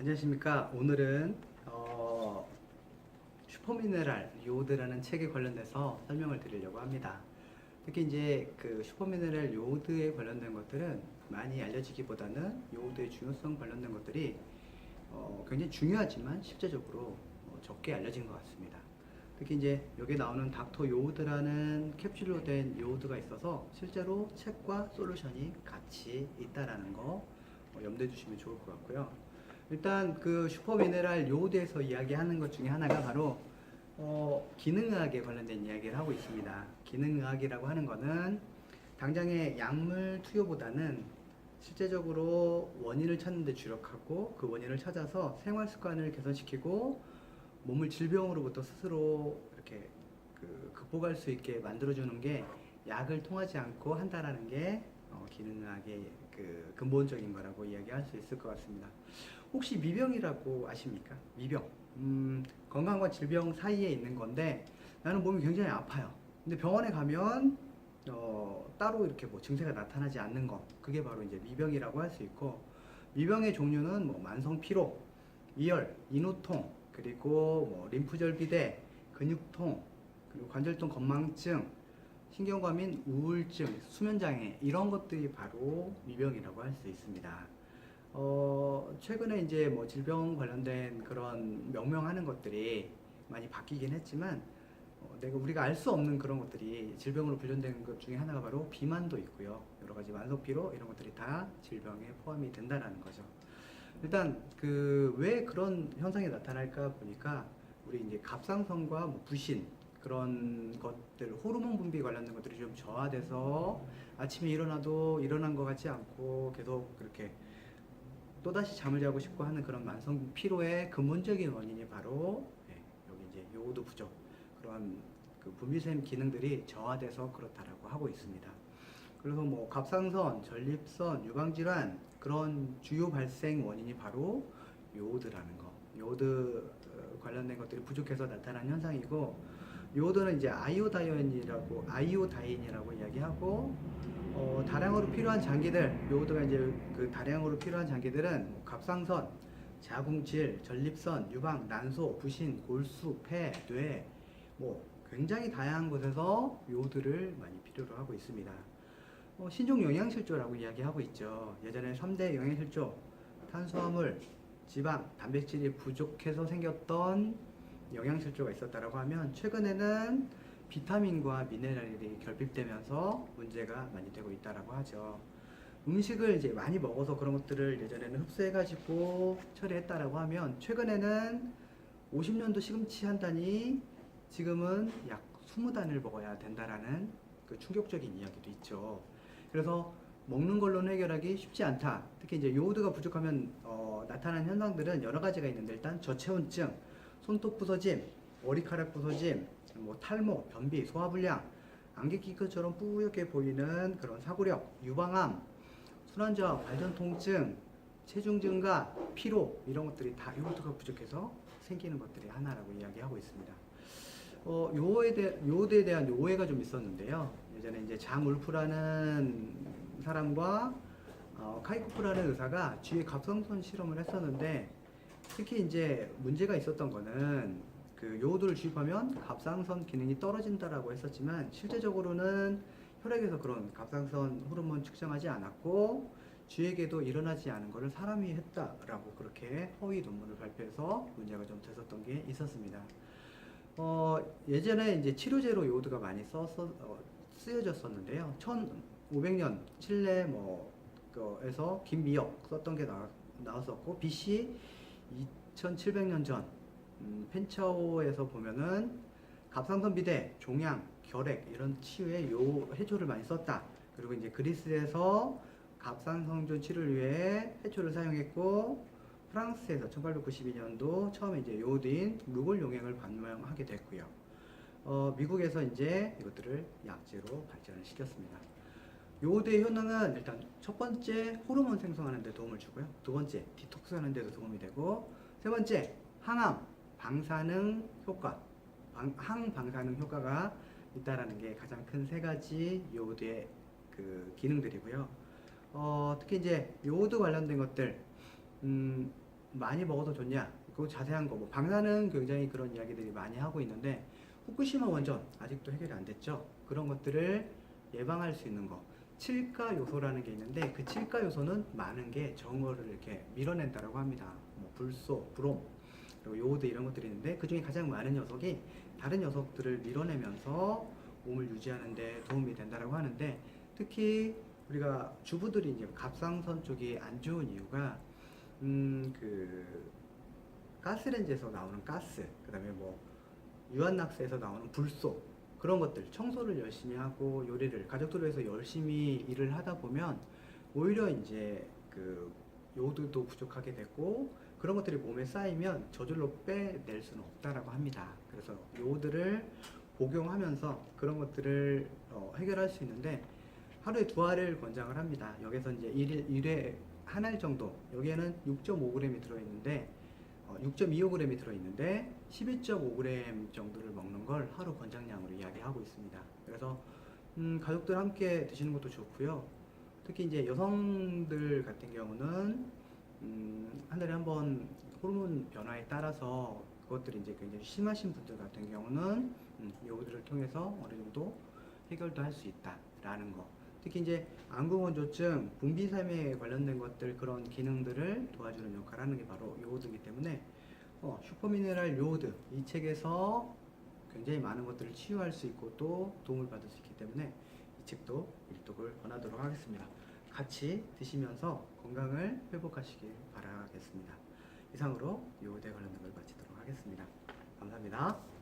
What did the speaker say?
안녕하십니까. 오늘은 슈퍼미네랄 요오드라는 책에 관련돼서 설명을 드리려고 합니다. 특히 이제 그 슈퍼미네랄 요오드에 관련된 것들은 많이 알려지기보다는 요오드의 중요성 관련된 것들이 굉장히 중요하지만 실제적으로 적게 알려진 것 같습니다. 특히 이제 여기 나오는 닥터 요오드라는 캡슐로 된 요오드가 있어서 실제로 책과 솔루션이 같이 있다라는 거 염두해 주시면 좋을 것 같고요. 일단 그 슈퍼미네랄 요오드에서 이야기하는 것 중에 하나가 바로 기능의학에 관련된 이야기를 하고 있습니다. 기능의학이라고 하는 거는 당장의 약물 투여보다는 실제적으로 원인을 찾는 데 주력하고 그 원인을 찾아서 생활 습관을 개선시키고 몸을 질병으로부터 스스로 이렇게 극복할 수 있게 만들어주는 게 약을 통하지 않고 한다라는 게 기능의학의 그 근본적인 거라고 이야기할 수 있을 것 같습니다. 혹시 미병이라고 아십니까? 미병. 건강과 질병 사이에 있는 건데 나는 몸이 굉장히 아파요. 근데 병원에 가면 따로 이렇게 뭐 증세가 나타나지 않는 거, 그게 바로 이제 미병이라고 할 수 있고, 미병의 종류는 뭐 만성 피로, 이열, 인후통, 그리고 뭐 림프절비대, 근육통, 그리고 관절통 건망증, 신경과민, 우울증, 수면장애, 이런 것들이 바로 미병이라고 할 수 있습니다. 최근에 이제 뭐 질병 관련된 그런 명명하는 것들이 많이 바뀌긴 했지만, 우리가 알 수 없는 그런 것들이 질병으로 분류된 것 중에 하나가 바로 비만도 있고요. 여러 가지 만성피로 이런 것들이 다 질병에 포함이 된다는 거죠. 일단 왜 그런 현상이 나타날까 보니까 우리 이제 갑상선과 뭐 부신 그런 것들, 호르몬 분비 관련된 것들이 좀 저하돼서 아침에 일어나도 일어난 것 같지 않고 계속 그렇게 또다시 잠을 자고 싶고 하는 그런 만성 피로의 근본적인 원인이 바로 여기 이제 요오드 부족, 그런 그 분비샘 기능들이 저하돼서 그렇다라고 하고 있습니다. 그래서 뭐 갑상선, 전립선, 유방질환 그런 주요 발생 원인이 바로 요오드라는 거. 요오드 관련된 것들이 부족해서 나타난 현상이고, 요오드는 이제 아이오다인이라고 이야기하고, 다량으로 필요한 장기들, 요오드가 이제 그 다량으로 필요한 장기들은 뭐 갑상선, 자궁질, 전립선, 유방, 난소, 부신, 골수, 폐, 뇌, 뭐 굉장히 다양한 곳에서 요오드를 많이 필요로 하고 있습니다. 신종 영양실조라고 이야기하고 있죠. 예전에 3대 영양실조, 탄수화물, 지방, 단백질이 부족해서 생겼던 영양실조가 있었다라고 하면, 최근에는 비타민과 미네랄이 결핍되면서 문제가 많이 되고 있다라고 하죠. 음식을 이제 많이 먹어서 그런 것들을 예전에는 흡수해가지고 처리했다라고 하면, 최근에는 50년도 시금치 한 단이 지금은 약 20단을 먹어야 된다라는 그 충격적인 이야기도 있죠. 그래서 먹는 걸로는 해결하기 쉽지 않다. 특히 이제 요오드가 부족하면 나타나는 현상들은 여러 가지가 있는데, 일단 저체온증, 손톱 부서짐, 머리카락 부서짐, 뭐 탈모, 변비, 소화불량, 안개 낀 것처럼 뿌옇게 보이는 그런 사고력, 유방암, 순환저하, 발전 통증, 체중 증가, 피로, 이런 것들이 다 요오드가 부족해서 생기는 것들이 하나라고 이야기하고 있습니다. 요오드에 대한 오해가 좀 있었는데요. 예전에 이제 장 울프라는 사람과 카이코프라는 의사가 쥐의 갑상선 실험을 했었는데, 특히 이제 문제가 있었던 거는 그 요오드를 주입하면 갑상선 기능이 떨어진다라고 했었지만, 실제적으로는 혈액에서 그런 갑상선 호르몬 측정하지 않았고 쥐에게도 일어나지 않은 것을 사람이 했다라고 그렇게 허위 논문을 발표해서 문제가 좀 됐었던 게 있었습니다. 예전에 이제 치료제로 요오드가 많이 쓰여졌었는데요. 1500년 칠레 에서 김미역 썼던 게 나왔었고, BC 2700년 전 펜차오에서 보면은 갑상선 비대, 종양, 결핵 이런 치유에 요 해초를 많이 썼다. 그리고 이제 그리스에서 갑상선균 치료를 위해 해초를 사용했고, 프랑스에서 1892년도 처음에 이제 요오드인 루골 용액을 발명하게 됐고요. 미국에서 이제 이것들을 약재로 발전을 시켰습니다. 요오드의 효능은 일단 첫 번째 호르몬 생성하는 데 도움을 주고요. 두 번째 디톡스 하는 데도 도움이 되고, 세 번째 항암, 방사능 효과, 항방사능 효과가 있다라는 게 가장 큰 세 가지 요오드의 그 기능들이고요. 특히 이제 요오드 관련된 것들, 많이 먹어도 좋냐? 그 자세한 거, 뭐 방사능 굉장히 그런 이야기들이 많이 하고 있는데 후쿠시마 원전 아직도 해결이 안 됐죠. 그런 것들을 예방할 수 있는 거. 칠가 요소라는 게 있는데 그 칠가 요소는 많은 게 정어를 이렇게 밀어낸다라고 합니다. 뭐 불소, 브롬, 그리고 요오드 이런 것들이 있는데 그 중에 가장 많은 녀석이 다른 녀석들을 밀어내면서 몸을 유지하는 데 도움이 된다라고 하는데 특히 우리가 주부들이 이제 갑상선 쪽이 안 좋은 이유가 그 가스렌지에서 나오는 가스, 그다음에 뭐 유한낙스에서 나오는 불소 그런 것들 청소를 열심히 하고 요리를 가족들을 위해서 열심히 일을 하다 보면 오히려 이제 그 요오드도 부족하게 되고 그런 것들이 몸에 쌓이면 저절로 빼낼 수는 없다라고 합니다. 그래서 요오드를 복용하면서 그런 것들을 해결할 수 있는데 하루에 두 알을 권장을 합니다. 여기서 이제 일회 한 알 정도, 여기에는 6.5g이 들어있는데 6.25g이 들어있는데 12.5g 정도를 먹는 걸 하루 권장량으로 이야기하고 있습니다. 그래서 가족들 함께 드시는 것도 좋고요. 특히 이제 여성들 같은 경우는 한 달에 한 번 호르몬 변화에 따라서 그것들이 이제 굉장히 심하신 분들 같은 경우는 요거들을 통해서 어느 정도 해결도 할 수 있다라는 거. 특히 이제 안구건조증, 분비샘에 관련된 것들 그런 기능들을 도와주는 역할을 하는 게 바로 요오드이기 때문에 슈퍼미네랄 요오드 이 책에서 굉장히 많은 것들을 치유할 수 있고 또 도움을 받을 수 있기 때문에 이 책도 일독을 권하도록 하겠습니다. 같이 드시면서 건강을 회복하시길 바라겠습니다. 이상으로 요오드에 관련된 걸 마치도록 하겠습니다. 감사합니다.